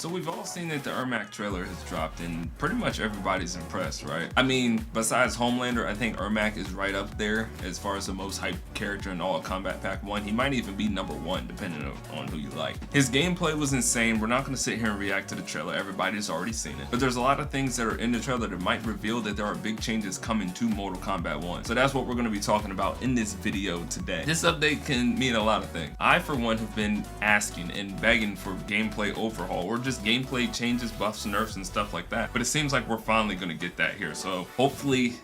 So we've all seen that the ERMAC trailer has dropped and pretty much everybody's impressed, right? I mean, besides Homelander, I think ERMAC is right up there as far as the most hyped character in all of Kombat Pack 1. He might even be #1 depending on who you like. His gameplay was insane. We're not going to sit here and react to the trailer. Everybody's already seen it. But there's a lot of things that are in the trailer that might reveal that there are big changes coming to Mortal Kombat 1. So that's what we're going to be talking about in this video today. This update can mean a lot of things. I, for one, have been asking and begging for gameplay overhaul or just gameplay changes, buffs, nerfs, and stuff like that. But it seems like we're finally going to get that here. So hopefully,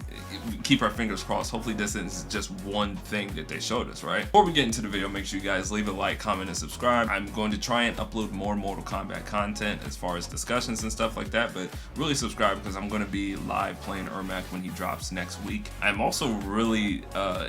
keep our fingers crossed. Hopefully this is just one thing that they showed us, right? Before we get into the video, make sure you guys leave a like, comment, and subscribe. I'm going to try and upload more Mortal Kombat content as far as discussions and stuff like that, but really subscribe because I'm going to be live playing ERMAC when he drops next week. I'm also really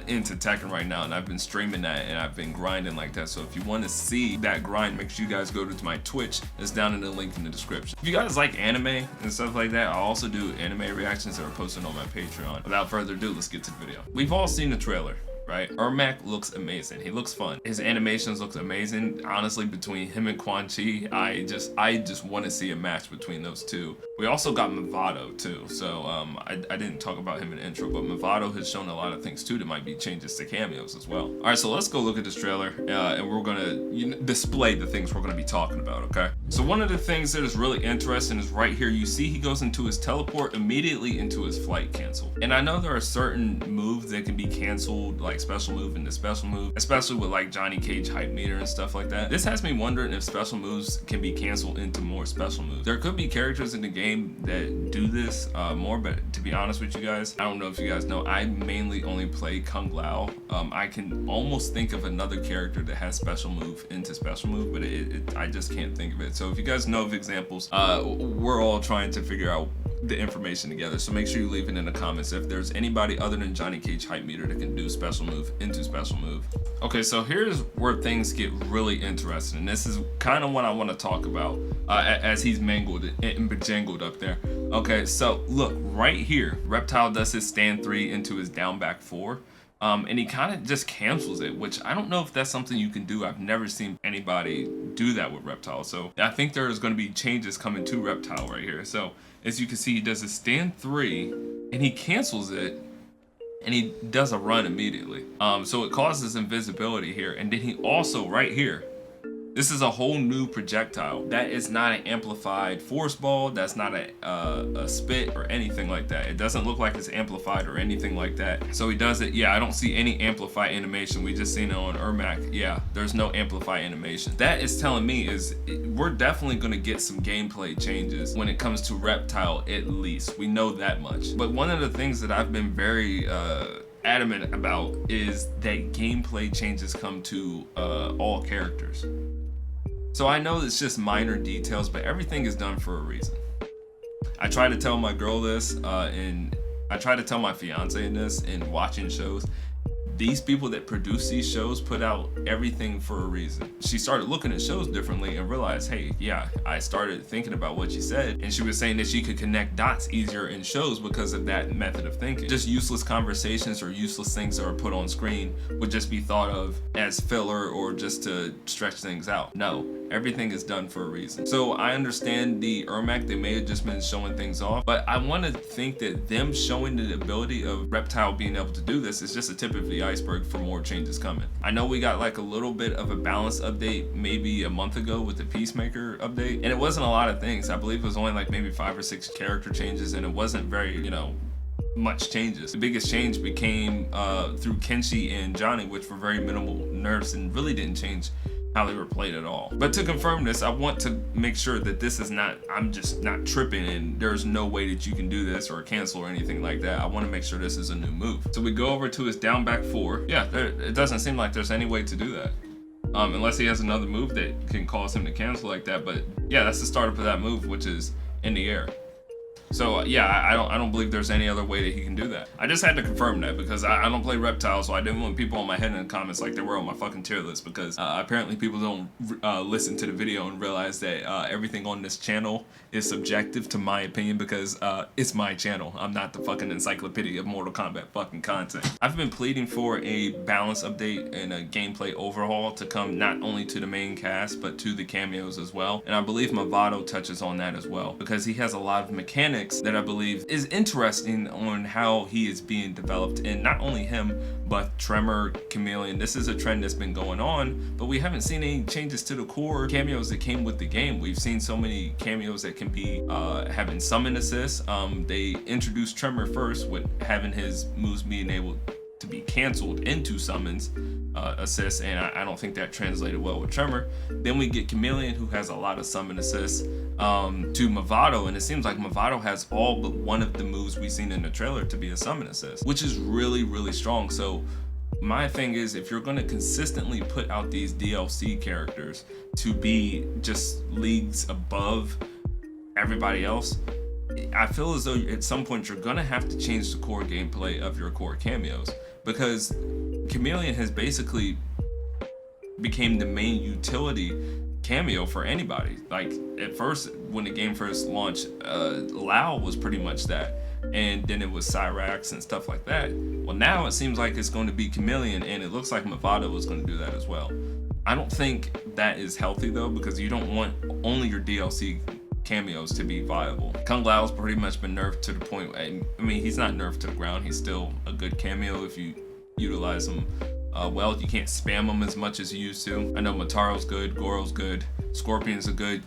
into Tekken right now, and I've been streaming that and I've been grinding like that. So if you want to see that grind, make sure you guys go to my Twitch. It's down in the link in the description. If you guys like anime and stuff like that, I also do anime reactions that are posted on my Patreon. Without further ado, let's get to the video. We've all seen the trailer, right? ERMAC looks amazing. He looks fun. His animations looks amazing. Honestly, between him and Quan Chi, I just want to see a match between those two. We also got Mavado too. So I didn't talk about him in the intro, but Mavado has shown a lot of things too that might be changes to cameos as well. All right, so let's go look at this trailer and we're gonna display the things we're gonna be talking about, okay? So one of the things that is really interesting is right here. You see he goes into his teleport immediately into his flight cancel. And I know there are certain moves that can be canceled, like special move into special move, especially with like Johnny Cage hype meter and stuff like that. This has me wondering if special moves can be canceled into more special moves. There could be characters in the game that do this more, but to be honest with you guys, I don't know if you guys know, I mainly only play Kung Lao. I can almost think of another character that has special move into special move, but I just can't think of it. So if you guys know of examples, we're all trying to figure out the information together. So make sure you leave it in the comments if there's anybody other than Johnny Cage hype meter that can do special move into special move. Okay, so here's where things get really interesting, and this is kind of what I want to talk about as he's mangled and bejangled up there. Okay, so look right here, Reptile does his stand 3 into his down back 4. And he kind of just cancels it, which I don't know if that's something you can do. I've never seen anybody do that with Reptile. So I think there is going to be changes coming to Reptile right here. So as you can see, he does his stand 3 and he cancels it and he does a run immediately. So it causes invisibility here. And then he also right here, this is a whole new projectile. That is not an amplified force ball. That's not a spit or anything like that. It doesn't look like it's amplified or anything like that. So he does it. Yeah, I don't see any amplify animation. We just seen it on ERMAC. Yeah, there's no amplify animation. That is telling me is we're definitely gonna get some gameplay changes when it comes to Reptile at least. We know that much. But one of the things that I've been very adamant about is that gameplay changes come to all characters. So I know it's just minor details, but everything is done for a reason. I try to tell my girl this, and I try to tell my fiance in this, in watching shows. These people that produce these shows put out everything for a reason. She started looking at shows differently and realized, hey, yeah, I started thinking about what she said, and she was saying that she could connect dots easier in shows because of that method of thinking. Just useless conversations or useless things that are put on screen would just be thought of as filler or just to stretch things out. No, everything is done for a reason. So I understand the ERMAC, they may have just been showing things off, but I want to think that them showing the ability of Reptile being able to do this is just a tip of the iceberg for more changes coming. I know we got like a little bit of a balance update maybe a month ago with the Peacemaker update, and it wasn't a lot of things. I believe it was only like maybe 5 or 6 character changes, and it wasn't very, much changes. The biggest change became through Kenshi and Johnny, which were very minimal nerfs and really didn't change how they were played at all. But to confirm this, I want to make sure that this is not, I'm just not tripping and there's no way that you can do this or cancel or anything like that. I want to make sure this is a new move. So we go over to his down back 4. Yeah, it doesn't seem like there's any way to do that. Unless he has another move that can cause him to cancel like that. But yeah, that's the startup of that move, which is in the air. So yeah, I don't believe there's any other way that he can do that. I just had to confirm that because I don't play Reptile, so I didn't want people on my head in the comments like they were on my fucking tier list, because apparently people don't listen to the video and realize that everything on this channel is subjective to my opinion, because it's my channel. I'm not the fucking encyclopedia of Mortal Kombat fucking content. I've been pleading for a balance update and a gameplay overhaul to come not only to the main cast but to the cameos as well, and I believe Mavado touches on that as well, because he has a lot of mechanics that I believe is interesting on how he is being developed, and not only him but Tremor, Chameleon. This is a trend that's been going on, but we haven't seen any changes to the core cameos that came with the game. We've seen so many cameos that can be having summon assists. They introduced Tremor first with having his moves being able to be canceled into summons assists, and I don't think that translated well with Tremor. Then we get Chameleon, who has a lot of summon assists, to Mavado, and it seems like Mavado has all but one of the moves we've seen in the trailer to be a summon assist, which is really, really strong. So my thing is, if you're going to consistently put out these DLC characters to be just leagues above everybody else, I feel as though at some point you're going to have to change the core gameplay of your core cameos, because Chameleon has basically became the main utility cameo for anybody. Like at first, when the game first launched, Lao was pretty much that, and then it was Cyrax and stuff like that. Well, now it seems like it's going to be Chameleon, and it looks like Mavado is going to do that as well. I don't think that is healthy though, because you don't want only your DLC cameos to be viable. Kung Lao's pretty much been nerfed to the point, I mean, he's not nerfed to the ground. He's still a good cameo if you utilize him well. You can't spam him as much as you used to. I know Mataro's good, Goro's good, Scorpion's a good,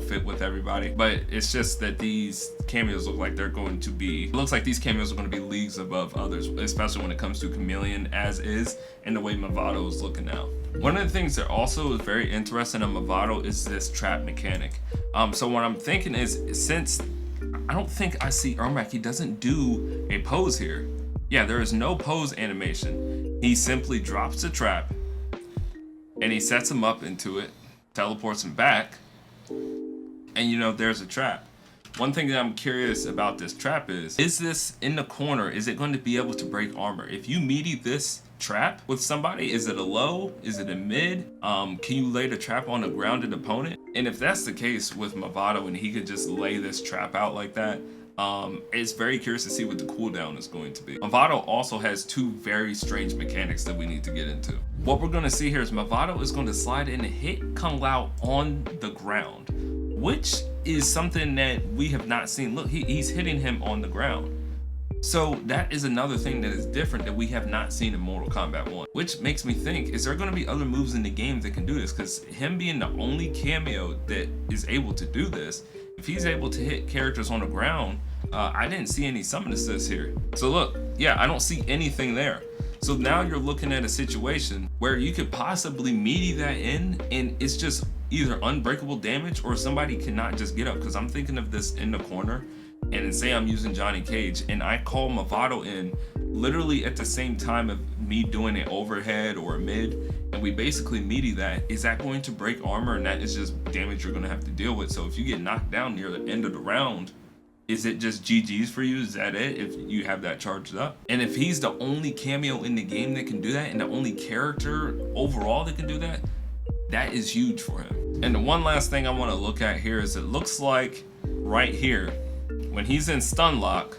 fit with everybody. But it's just that these cameos look like they're going to be, it looks like these cameos are going to be leagues above others, especially when it comes to Chameleon as is, and the way Mavado is looking now. One of the things that also is very interesting on Mavado is this trap mechanic. So what I'm thinking is, since I don't think I see ERMAC, he doesn't do a pose here. Yeah, there is no pose animation. He simply drops the trap and he sets him up into it, teleports him back, and there's a trap. One thing that I'm curious about this trap is this in the corner, is it going to be able to break armor? If you meaty this trap with somebody, is it a low? Is it a mid? Can you lay the trap on a grounded opponent? And if that's the case with Mavado and he could just lay this trap out like that, it's very curious to see what the cooldown is going to be. Mavado also has two very strange mechanics that we need to get into. What we're going to see here is Mavado is going to slide in and hit Kung Lao on the ground, which is something that we have not seen. Look, he's hitting him on the ground. So that is another thing that is different that we have not seen in Mortal Kombat 1, which makes me think, is there going to be other moves in the game that can do this? Because him being the only cameo that is able to do this, if he's able to hit characters on the ground, I didn't see any summon assists here. So look, yeah, I don't see anything there. So now you're looking at a situation where you could possibly meaty that in, and it's just either unbreakable damage or somebody cannot just get up. Because I'm thinking of this in the corner, and say I'm using Johnny Cage and I call Mavado in literally at the same time of me doing an overhead or a mid, and we basically meaty that, is that going to break armor? And that is just damage you're going to have to deal with. So if you get knocked down near the end of the round, is it just GG's for you? Is that it if you have that charged up? And if he's the only cameo in the game that can do that, and the only character overall that can do that, that is huge for him. And the one last thing I want to look at here is, it looks like right here, when he's in stun lock,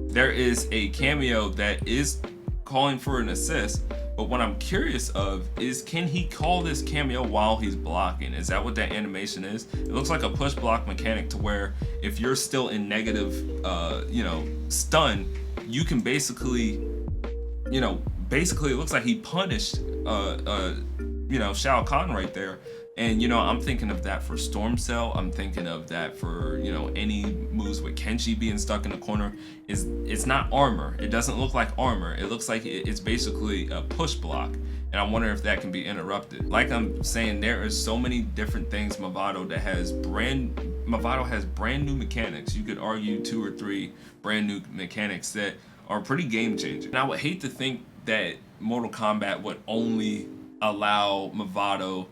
there is a cameo that is calling for an assist. But what I'm curious of is, can he call this cameo while he's blocking? Is that what that animation is? It looks like a push block mechanic, to where if you're still in negative, stun, you can basically, it looks like he punished, Shao Kahn right there. And I'm thinking of that for Storm Cell. I'm thinking of that for any moves with Kenshi being stuck in the corner. It's not armor. It doesn't look like armor. It looks like it's basically a push block. And I wonder if that can be interrupted. Like I'm saying, there is so many different things Mavado has brand new mechanics. You could argue 2 or 3 brand new mechanics that are pretty game changing. And I would hate to think that Mortal Kombat would only allow Mavado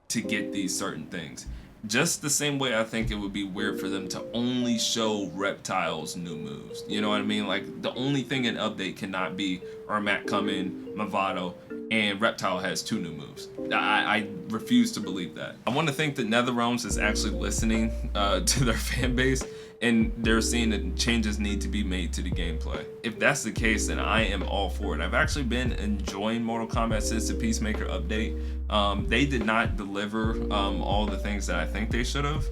to get these certain things. Just the same way I think it would be weird for them to only show Reptile's new moves. You know what I mean? Like, the only thing in update cannot be ERMAC coming, Mavado, and Reptile has 2 new moves. I refuse to believe that. I want to think that NetherRealms is actually listening to their fan base, and they're seeing that changes need to be made to the gameplay. If that's the case, then I am all for it. I've actually been enjoying Mortal Kombat since the Peacemaker update. They did not deliver all the things that I think they should have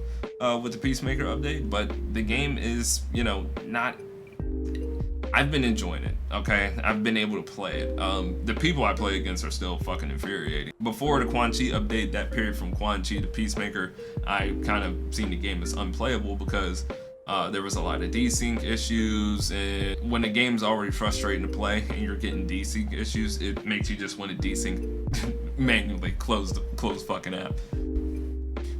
with the Peacemaker update, but the game is, you know, not... I've been enjoying it, okay? I've been able to play it. The people I play against are still fucking infuriating. Before the Quan Chi update, that period from Quan Chi to Peacemaker, I kind of seen the game as unplayable because there was a lot of desync issues, and when the game's already frustrating to play and you're getting desync issues, it makes you just want to desync manually, close fucking app.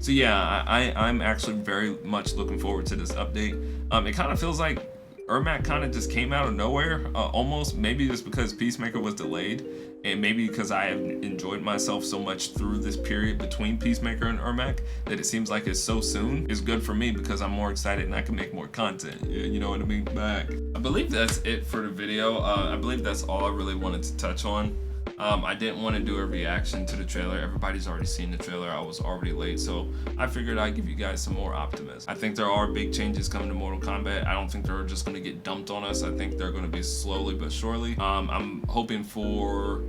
So yeah, I'm actually very much looking forward to this update. It kind of feels like ERMAC kind of just came out of nowhere, almost. Maybe just because Peacemaker was delayed, and maybe because I have enjoyed myself so much through this period between Peacemaker and ERMAC that it seems like it's so soon. It's good for me because I'm more excited and I can make more content. You know what I mean? Back. I believe that's it for the video. I believe that's all I really wanted to touch on. I didn't want to do a reaction to the trailer. Everybody's already seen the trailer. I was already late, so I figured I'd give you guys some more optimism. I think there are big changes coming to Mortal Kombat. I don't think they're just going to get dumped on us. I think they're going to be slowly but surely. I'm hoping for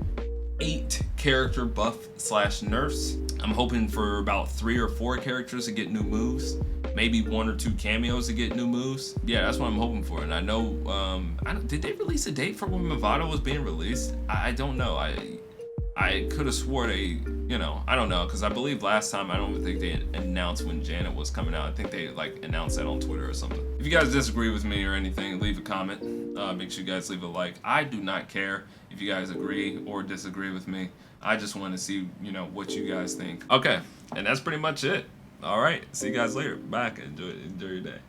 8 character buff / nerfs. I'm hoping for about 3 or 4 characters to get new moves. Maybe 1 or 2 cameos to get new moves. Yeah, that's what I'm hoping for. And I know, did they release a date for when Mavado was being released? I don't know. I could have swore they, you know, I don't know, because I believe last time, I don't think they announced when Janet was coming out. I think they like announced that on Twitter or something. If you guys disagree with me or anything, leave a comment. Make sure you guys leave a like. I do not care if you guys agree or disagree with me. I just want to see, you know, what you guys think. Okay, and that's pretty much it. All right, see you guys later. Bye. Enjoy your day.